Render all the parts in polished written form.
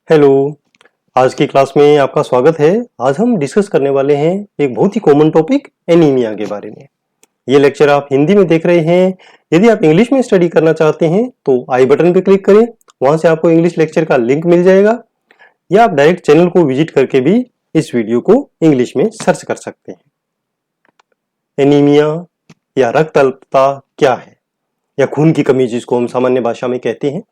Hello. आज की class में आपका स्वागत है। आज हम डिस्कस करने वाले हैं एक बहुत ही कॉमन टॉपिक एनीमिया के बारे में। ये लेक्चर आप हिंदी में देख रहे हैं। यदि आप इंग्लिश में स्टडी करना चाहते हैं तो आई बटन पर क्लिक करें, वहां से आपको इंग्लिश लेक्चर का लिंक मिल जाएगा, या आप डायरेक्ट चैनल को विजिट करके भी इस वीडियो को इंग्लिश में सर्च कर सकते हैं। एनीमिया या रक्त अल्पता क्या है, या खून की कमी जिसको हम सामान्य भाषा में कहते हैं।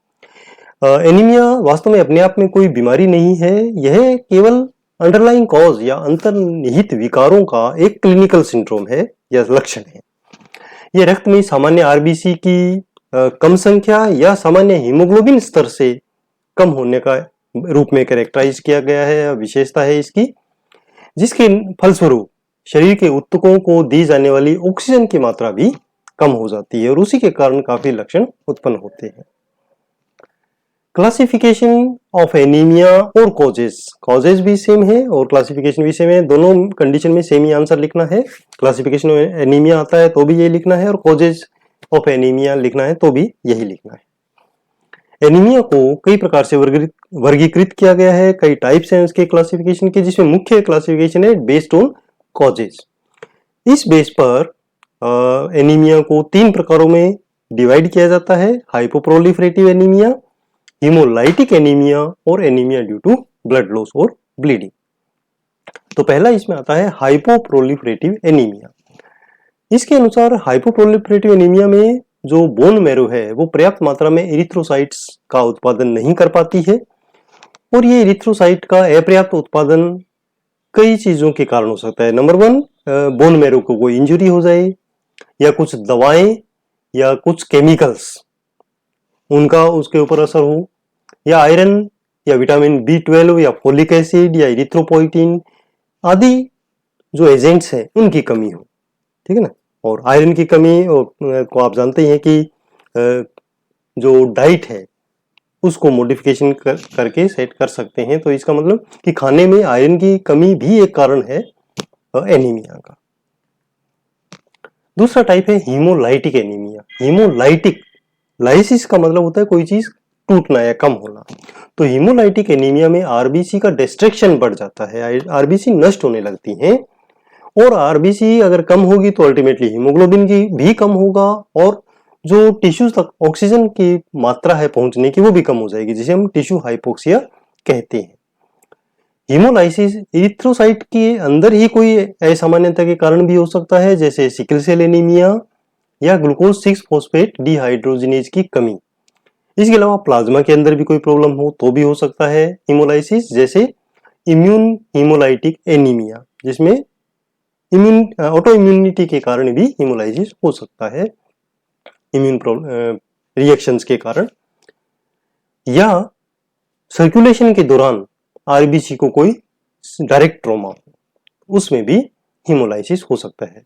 एनीमिया वास्तव में अपने आप में कोई बीमारी नहीं है, यह केवल अंडरलाइंग कॉज या अंतर्निहित विकारों का एक क्लिनिकल सिंड्रोम है या लक्षण है। यह रक्त में सामान्य आरबीसी की कम संख्या या सामान्य हीमोग्लोबिन स्तर से कम होने का रूप में कैरेक्टराइज किया गया है। विशेषता है इसकी, जिसके फलस्वरूप शरीर के ऊतकों को दी जाने वाली ऑक्सीजन की मात्रा भी कम हो जाती है और उसी के कारण काफी लक्षण उत्पन्न होते हैं। क्लासिफिकेशन ऑफ एनीमिया और कॉजेज भी सेम है और क्लासिफिकेशन भी सेम है। दोनों कंडीशन में सेम ही आंसर लिखना है। क्लासिफिकेशन ऑफ एनीमिया आता है तो भी ये लिखना है, और कॉजेज ऑफ एनीमिया लिखना है तो भी यही लिखना है। एनीमिया को कई प्रकार से वर्गीकृत किया गया है। कई टाइप्स हैं उसके क्लासिफिकेशन के, जिसमें मुख्य क्लासिफिकेशन है बेस्ड ऑन कॉजेज। इस बेस पर एनीमिया को 3 प्रकारों में डिवाइड किया जाता है: हाइपोप्रोलिफरेटिव एनीमिया, हीमोलाइटिक एनीमिया और anaemia due to blood loss और ब्लीडिंग। तो पहला इसमें आता है हाइपोप्रोलिफरेटिव एनीमिया। इसके अनुसार हाइपोप्रोलिफरेटिव एनीमिया में जो बोन मैरो है वो पर्याप्त मात्रा में एरिथ्रोसाइट्स का उत्पादन नहीं कर पाती है, और ये एरिथ्रोसाइट का अपर्याप्त उत्पादन कई चीजों के कारण हो सकता है। नंबर 1, बोन मैरो को कोई इंजरी हो जाए, या कुछ दवाएं या कुछ केमिकल्स उनका उसके ऊपर असर हो, या आयरन या विटामिन B12 या फोलिक एसिड या इरिथ्रोपोइटिन आदि जो एजेंट्स हैं उनकी कमी हो। ठीक है ना। और आयरन की कमी को आप जानते ही हैं कि जो डाइट है उसको मॉडिफिकेशन करके सेट कर सकते हैं। तो इसका मतलब कि खाने में आयरन की कमी भी एक कारण है एनीमिया का। दूसरा टाइप है हीमोलाइटिक एनीमिया। हीमोलाइटिक, लाइसिस का मतलब होता है कोई चीज टूटना या कम होना। तो हीमोलाइटिक एनीमिया में आरबीसी का डिस्ट्रक्शन बढ़ जाता है, आरबीसी नष्ट होने लगती हैं, और आरबीसी अगर कम होगी तो अल्टीमेटली हीमोग्लोबिन की भी कम होगा, और जो टिश्यूज तक ऑक्सीजन की मात्रा है पहुंचने की वो भी कम हो जाएगी, जिसे हम टिश्यू हाइपोक्सिया कहते हैं। हीमोलाइसिस इरिथ्रोसाइट के अंदर ही कोई असामान्यता के कारण भी हो सकता है, जैसे सिकल सेल एनीमिया या ग्लूकोज 6 फॉस्फेट डिहाइड्रोजिनेज की कमी। इसके अलावा प्लाज्मा के अंदर भी कोई प्रॉब्लम हो तो भी हो सकता है हीमोलाइसिस, जैसे इम्यून हीमोलाइटिक एनीमिया, जिसमें ऑटो इम्यूनिटी के कारण भी हीमोलाइसिस हो सकता है, इम्यून रिएक्शंस के कारण, या सर्कुलेशन के दौरान आरबीसी को कोई डायरेक्ट ट्रॉमा हो, उसमें भी हीमोलाइसिस हो सकता है।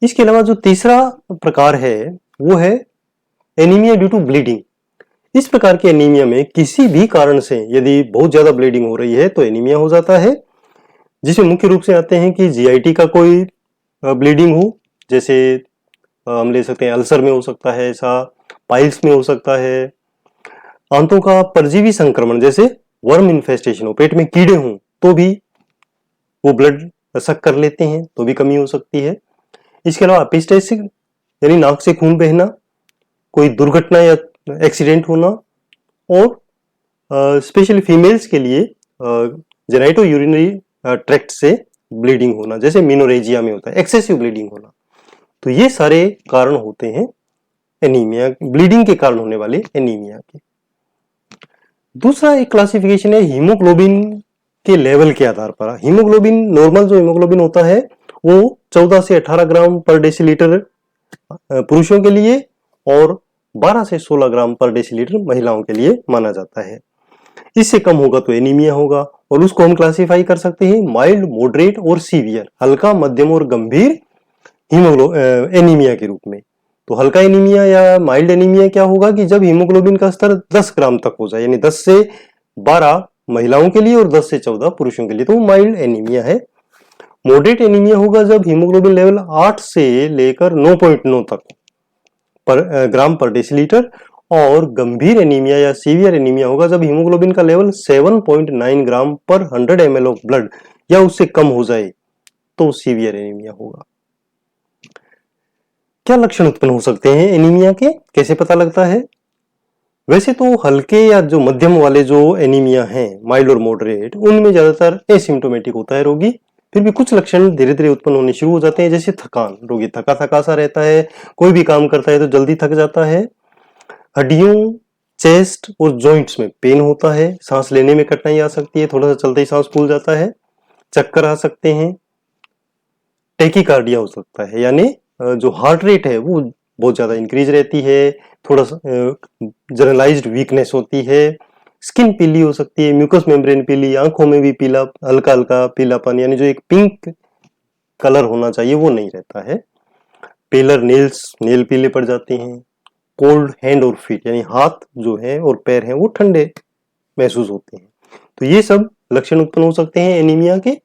इसके अलावा जो तीसरा प्रकार है वो है एनीमिया ड्यू टू ब्लीडिंग। इस प्रकार के एनीमिया में किसी भी कारण से यदि बहुत ज्यादा ब्लीडिंग हो रही है तो एनीमिया हो जाता है, जिसमें मुख्य रूप से आते हैं कि जीआईटी का कोई ब्लीडिंग हो, जैसे हम ले सकते हैं अल्सर में हो सकता है ऐसा, पाइल्स में हो सकता है, आंतों का परजीवी संक्रमण जैसे वर्म इन्फेस्टेशन हो, पेट में कीड़े हों तो भी वो ब्लड सक कर लेते हैं तो भी कमी हो सकती है। इसके अलावा एपिस्टेसिस यानी नाक से खून बहना, कोई दुर्घटना या एक्सीडेंट होना, और स्पेशली फीमेल्स के लिए जेनाइटो यूरिनरी ट्रैक्ट से ब्लीडिंग होना, जैसे मिनोरेजिया में होता है एक्सेसिव ब्लीडिंग होना। तो ये सारे कारण होते हैं एनीमिया, ब्लीडिंग के कारण होने वाले एनीमिया के। दूसरा एक क्लासिफिकेशन है हीमोग्लोबिन के लेवल के आधार पर। हीमोग्लोबिन, नॉर्मल जो हीमोग्लोबिन होता है वो 14 से 18 ग्राम पर डेसीलीटर पुरुषों के लिए और 12 से 16 ग्राम पर डेसीलीटर महिलाओं के लिए माना जाता है। इससे कम होगा तो एनीमिया होगा, और उसको हम क्लासिफाई कर सकते हैं माइल्ड, मॉडरेट और सीवियर, हल्का, मध्यम और गंभीर एनीमिया के रूप में। तो हल्का एनीमिया या माइल्ड एनीमिया क्या होगा कि जब हीमोग्लोबिन का स्तर 10 ग्राम तक हो जाए, यानी 10 से 12 महिलाओं के लिए और 10 से 14 पुरुषों के लिए, तो माइल्ड एनीमिया है। मॉडरेट एनीमिया होगा जब हीमोग्लोबिन लेवल 8 से लेकर 9.9 तक पर ग्राम पर डेसीलीटर और गंभीर एनीमिया या सीवियर एनीमिया होगा जब हीमोग्लोबिन का लेवल 7.9 ग्राम पर 100 ml ऑफ ब्लड या उससे कम हो जाए तो सीवियर एनीमिया होगा। क्या लक्षण उत्पन्न हो सकते हैं एनीमिया के, कैसे पता लगता है? वैसे तो हल्के या जो मध्यम वाले जो एनीमिया हैं, माइल्ड और मॉडरेट, उनमें ज्यादातर एसिम्टोमेटिक होता है रोगी। फिर भी कुछ लक्षण धीरे धीरे उत्पन्न होने शुरू हो जाते हैं, जैसे थकान, रोगी थका थका सा रहता है, कोई भी काम करता है तो जल्दी थक जाता है, हड्डियों, चेस्ट और जॉइंट्स में पेन होता है, सांस लेने में कठिनाई आ सकती है, थोड़ा सा चलते ही सांस फूल जाता है, चक्कर आ सकते हैं, टेकिकार्डिया हो सकता है, यानी जो हार्ट रेट है वो बहुत ज्यादा इंक्रीज रहती है, थोड़ा सा जनरलाइज्ड वीकनेस होती है, स्किन पीली हो सकती है, म्यूकस मेम्ब्रेन पीली, आंखों में भी पीला, हल्का हल्का पीलापन, यानी जो एक पिंक कलर होना चाहिए वो नहीं रहता है, पेलर नेल्स, नेल पीले पड़ जाते हैं, कोल्ड हैंड और फीट, यानी हाथ जो है और पैर हैं वो ठंडे महसूस होते हैं। तो ये सब लक्षण उत्पन्न हो सकते हैं एनीमिया के।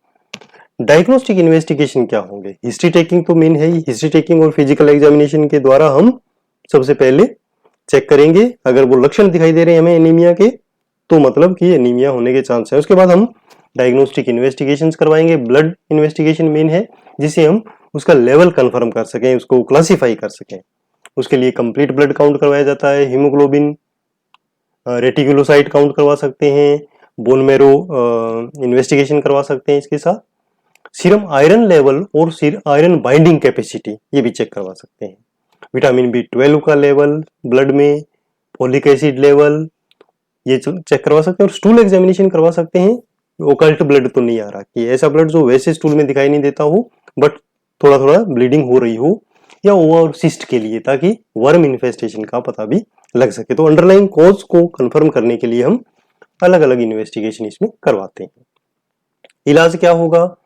डायग्नोस्टिक इन्वेस्टिगेशन क्या होंगे? हिस्ट्री टेकिंग तो मेन है ही, हिस्ट्री टेकिंग और फिजिकल एग्जामिनेशन के द्वारा हम सबसे पहले चेक करेंगे, अगर वो लक्षण दिखाई दे रहे हैं हमें एनीमिया के तो मतलब कि एनीमिया होने के चांस है। उसके बाद हम डायग्नोस्टिक इन्वेस्टिगेशंस करवाएंगे, ब्लड इन्वेस्टिगेशन मेन है, जिसे हम उसका लेवल कंफर्म कर सकें, उसको क्लासिफाई कर सकें। उसके लिए कंप्लीट ब्लड काउंट करवाया जाता है, हीमोग्लोबिन, रेटिकुलोसाइट काउंट करवा सकते हैं, बोन मैरो इन्वेस्टिगेशन करवा सकते हैं, इसके साथ सीरम आयरन लेवल और आयरन बाइंडिंग कैपेसिटी ये भी चेक करवा सकते हैं, विटामिन B12 का लेवल ब्लड में, फोलिक एसिड लेवल ये चेक करवा सकते हैं, और स्टूल एग्जामिनेशन करवा सकते हैं। ओकल्ट ब्लड तो नहीं आ रहा कि ऐसा ब्लड जो वैसे स्टूल में दिखाई नहीं देता हो बट थोड़ा थोड़ा ब्लीडिंग हो रही हो, या ओवर सिस्ट के लिए, ताकि वर्म इन्फेस्टेशन का पता भी लग सके। तो अंडरलाइंग कॉज को कंफर्म करने के लिए हम अलग अलग इन्वेस्टिगेशन इसमें करवाते हैं। इलाज क्या होगा?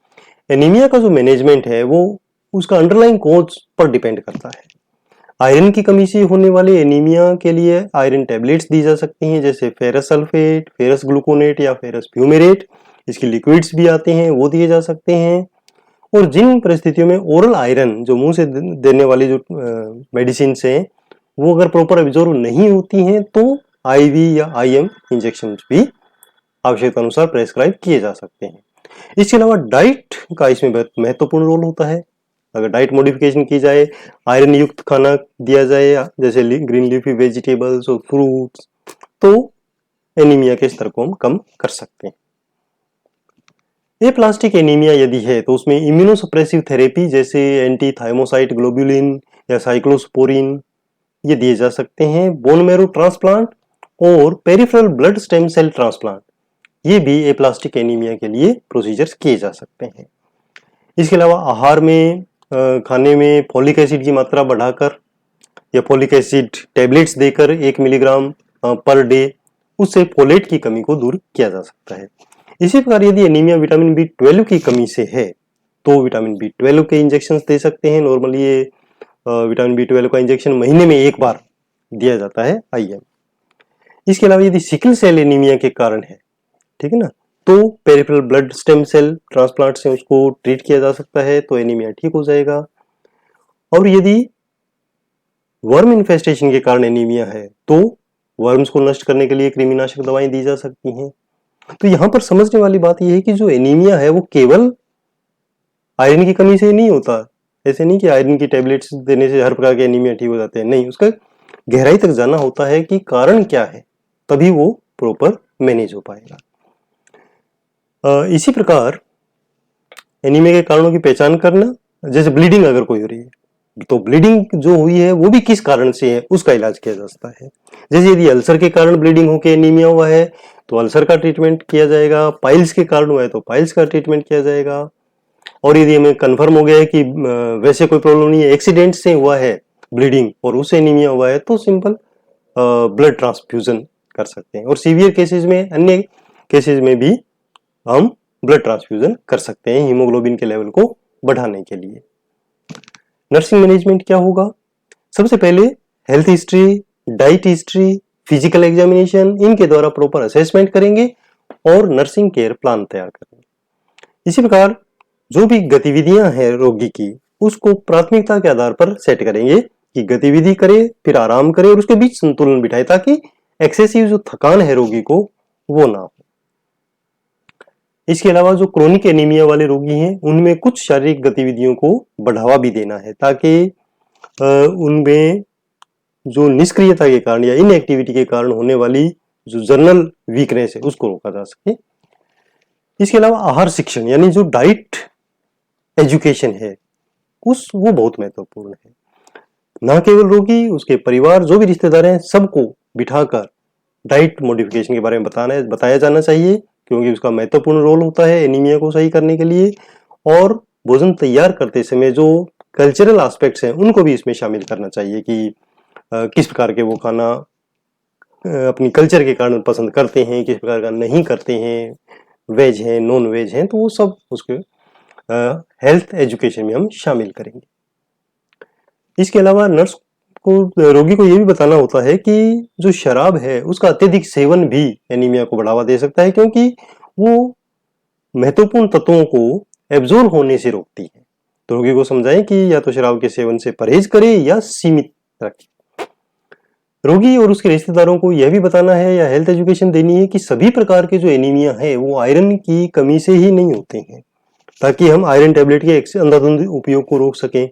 एनीमिया का जो मैनेजमेंट है वो उसका अंडरलाइंग कॉज पर डिपेंड करता है। आयरन की कमी से होने वाले एनीमिया के लिए आयरन टैबलेट्स दी जा सकती हैं, जैसे फेरस सल्फेट, फेरस ग्लूकोनेट या फेरस फ्यूमेरेट। इसके लिक्विड्स भी आते हैं, वो दिए जा सकते हैं। और जिन परिस्थितियों में ओरल आयरन जो मुंह से देने वाली जो मेडिसिन हैं वो अगर प्रॉपर एब्जॉर्ब नहीं होती हैं तो आईवी या आईएम इंजेक्शन भी आवश्यकता अनुसार प्रेस्क्राइब किए जा सकते हैं। इसके अलावा डाइट का इसमें बहुत महत्वपूर्ण रोल होता है। अगर डाइट मॉडिफिकेशन की जाए, आयरन युक्त खाना दिया जाए जैसे ग्रीन लीफी वेजिटेबल्स और फ्रूट्स, तो एनीमिया के स्तर को हम कम कर सकते हैं। एप्लास्टिक एनीमिया यदि है तो उसमें इम्यूनोसप्रेसिव थेरेपी जैसे एंटी थाइमोसाइट ग्लोबुलिन या साइक्लोस्पोरिन ये दिए जा सकते हैं। बोन मैरो ट्रांसप्लांट और peripheral blood stem cell transplant ये भी एप्लास्टिक एनीमिया के लिए प्रोसीजर्स किए जा सकते हैं। इसके अलावा आहार में खाने में फोलिक एसिड की मात्रा बढ़ाकर या फोलिक एसिड टैबलेट्स देकर 1 मिलीग्राम पर डे, उससे फोलेट की कमी को दूर किया जा सकता है। इसी प्रकार यदि एनीमिया विटामिन B12 की कमी से है तो विटामिन B12 के इंजेक्शन दे सकते हैं। नॉर्मली ये विटामिन B12 का इंजेक्शन महीने में एक बार दिया जाता है आईएम। इसके अलावा यदि सिकल सेल एनीमिया के कारण है, ठीक है ना, तो peripheral blood stem cell transplant से उसको ट्रीट किया जा सकता है तो एनीमिया ठीक हो जाएगा। और यदि वर्म इन्फेस्टेशन के कारण एनीमिया है तो वर्म्स को नष्ट करने के लिए कृमिनाशक दवाएं दी जा सकती हैं। तो यहां पर समझने वाली बात यह है कि जो एनीमिया है वो केवल आयरन की कमी से नहीं होता। ऐसे नहीं कि आयरन की टेबलेट्स देने से हर प्रकार के एनीमिया ठीक हो जाते हैं, नहीं, उसका गहराई तक जाना होता है कि कारण क्या है, तभी वो प्रॉपर मैनेज हो पाएगा। इसी प्रकार एनीमिया के कारणों की पहचान करना, जैसे ब्लीडिंग अगर कोई हो रही है तो ब्लीडिंग जो हुई है वो भी किस कारण से है उसका इलाज किया जा सकता है। जैसे यदि अल्सर के कारण ब्लीडिंग होकर एनीमिया हुआ है तो अल्सर का ट्रीटमेंट किया जाएगा, पाइल्स के कारण हुआ है तो पाइल्स का ट्रीटमेंट किया जाएगा। और यदि हमें कंफर्म हो गया है कि वैसे कोई प्रॉब्लम नहीं है, एक्सीडेंट से हुआ है ब्लीडिंग और उससे एनीमिया हुआ है, तो सिंपल ब्लड ट्रांसफ्यूजन कर सकते हैं। और सीवियर केसेस में, अन्य केसेस में भी हम ब्लड ट्रांसफ्यूजन कर सकते हैं हीमोग्लोबिन के लेवल को बढ़ाने के लिए। नर्सिंग मैनेजमेंट क्या होगा? सबसे पहले health history, diet history, physical examination, इनके द्वारा प्रॉपर असेसमेंट करेंगे और नर्सिंग केयर प्लान तैयार करेंगे। इसी प्रकार जो भी गतिविधियां हैं रोगी की उसको प्राथमिकता के आधार पर सेट करेंगे कि गतिविधि करे, फिर आराम करे और उसके बीच संतुलन बिठाए, ताकि एक्सेसिव जो थकान है रोगी को वो ना हो। इसके अलावा जो क्रोनिक एनीमिया वाले रोगी हैं उनमें कुछ शारीरिक गतिविधियों को बढ़ावा भी देना है, ताकि उनमें जो निष्क्रियता के कारण या इनएक्टिविटी के कारण होने वाली जो जनरल वीकनेस है उसको रोका जा सके। इसके अलावा आहार शिक्षण यानी जो डाइट एजुकेशन है वो बहुत महत्वपूर्ण है। न केवल रोगी, उसके परिवार, जो भी रिश्तेदार हैं, सबको बिठाकर डाइट मॉडिफिकेशन के बारे में बताया जाना चाहिए, क्योंकि उसका महत्वपूर्ण रोल होता है एनीमिया को सही करने के लिए। और भोजन तैयार करते समय जो कल्चरल एस्पेक्ट्स हैं उनको भी इसमें शामिल करना चाहिए कि किस प्रकार के वो खाना अपनी कल्चर के कारण पसंद करते हैं, किस प्रकार का नहीं करते हैं, वेज हैं, नॉन वेज हैं, तो वो सब उसके हेल्थ एजुकेशन में हम शामिल करेंगे। इसके अलावा नर्स को रोगी को ये भी बताना होता है कि जो शराब है उसका अत्यधिक सेवन भी एनीमिया को बढ़ावा दे सकता है, क्योंकि वो महत्वपूर्ण तत्वों को एब्जॉर्ब होने से रोकती है। तो रोगी को समझाएं कि या तो शराब के सेवन से परहेज करे या सीमित रखें। रोगी और उसके रिश्तेदारों को यह भी बताना है या हेल्थ एजुकेशन देनी है कि सभी प्रकार के जो एनीमिया है वो आयरन की कमी से ही नहीं होते हैं, ताकि हम आयरन टेबलेट के अंधाधुंध उपयोग को रोक सकें।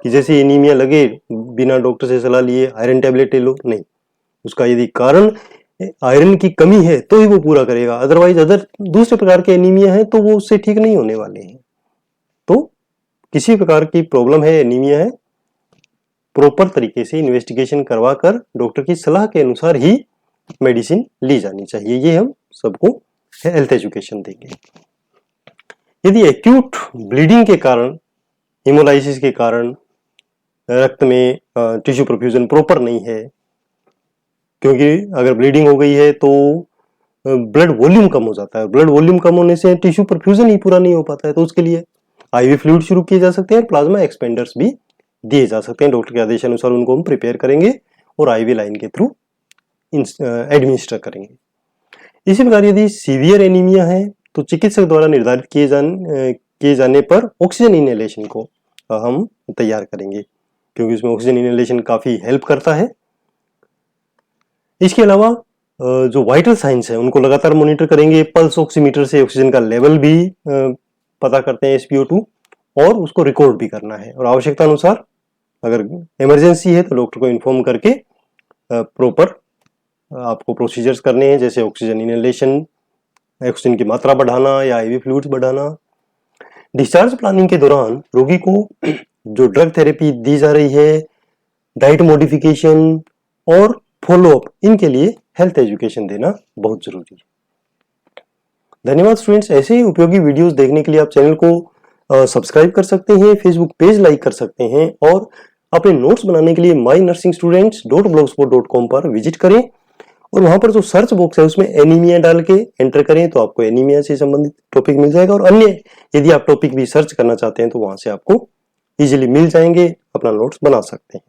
कि जैसे एनीमिया लगे बिना डॉक्टर से सलाह लिए आयरन टेबलेट ले लो, नहीं, उसका यदि कारण आयरन की कमी है तो ही वो पूरा करेगा, अदरवाइज अदर दूसरे प्रकार के एनीमिया है तो वो उससे ठीक नहीं होने वाले हैं। तो किसी प्रकार की प्रॉब्लम है, एनीमिया है, प्रॉपर तरीके से इन्वेस्टिगेशन करवाकर डॉक्टर की सलाह के अनुसार ही मेडिसिन ली जानी चाहिए। ये हम सबको हेल्थ एजुकेशन देंगे। यदि एक्यूट ब्लीडिंग के कारण, हीमोलाइसिस के कारण रक्त में टिश्यू परफ्यूजन प्रॉपर नहीं है, क्योंकि अगर ब्लीडिंग हो गई है तो ब्लड वॉल्यूम कम हो जाता है, ब्लड वॉल्यूम कम होने से टिश्यू परफ्यूजन ही पूरा नहीं हो पाता है, तो उसके लिए आईवी फ्लूइड शुरू किए जा सकते हैं, प्लाज्मा एक्सपेंडर्स भी दिए जा सकते हैं। डॉक्टर के आदेश अनुसार उनको हम प्रिपेयर करेंगे और आईवी लाइन के थ्रू एडमिनिस्टर करेंगे। इसी प्रकार यदि सीवियर एनीमिया है तो चिकित्सक द्वारा निर्धारित किए जाने पर ऑक्सीजन इनहेलेशन को हम तैयार करेंगे, क्योंकि इसमें ऑक्सीजन इनहेलेशन काफी हेल्प करता है। इसके अलावा जो वाइटल साइंस है उनको लगातार मॉनिटर करेंगे। पल्स ऑक्सीमीटर से ऑक्सीजन का लेवल भी पता करते हैं, SpO2, और उसको रिकॉर्ड भी करना है। और आवश्यकता अनुसार अगर इमरजेंसी है तो डॉक्टर को इन्फॉर्म करके प्रॉपर आपको प्रोसीजर्स करने हैं, जैसे ऑक्सीजन इनहेलेशन, ऑक्सीजन की मात्रा बढ़ाना या आईवी फ्लूइड्स बढ़ाना। डिस्चार्ज प्लानिंग के दौरान रोगी को जो ड्रग थेरेपी दी जा रही है, डाइट मॉडिफिकेशन और फॉलोअप, इनके लिए हेल्थ एजुकेशन देना बहुत जरूरी है। धन्यवाद स्टूडेंट्स। ऐसे ही उपयोगी वीडियोस देखने के लिए आप चैनल को सब्सक्राइब कर सकते हैं, फेसबुक पेज लाइक कर सकते हैं, और अपने नोट्स बनाने के लिए mynursingstudents.blogspot.com पर विजिट करें और वहां पर जो सर्च बॉक्स है उसमें एनीमिया डाल के एंटर करें तो आपको एनीमिया से संबंधित टॉपिक मिल जाएगा। और अन्य यदि आप टॉपिक भी सर्च करना चाहते हैं तो वहां से आपको इजीली मिल जाएंगे, अपना नोट्स बना सकते हैं।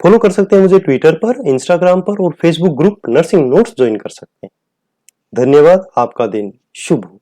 फॉलो कर सकते हैं मुझे ट्विटर पर, इंस्टाग्राम पर और Facebook group nursing notes join कर सकते हैं। धन्यवाद। आपका दिन शुभ हो।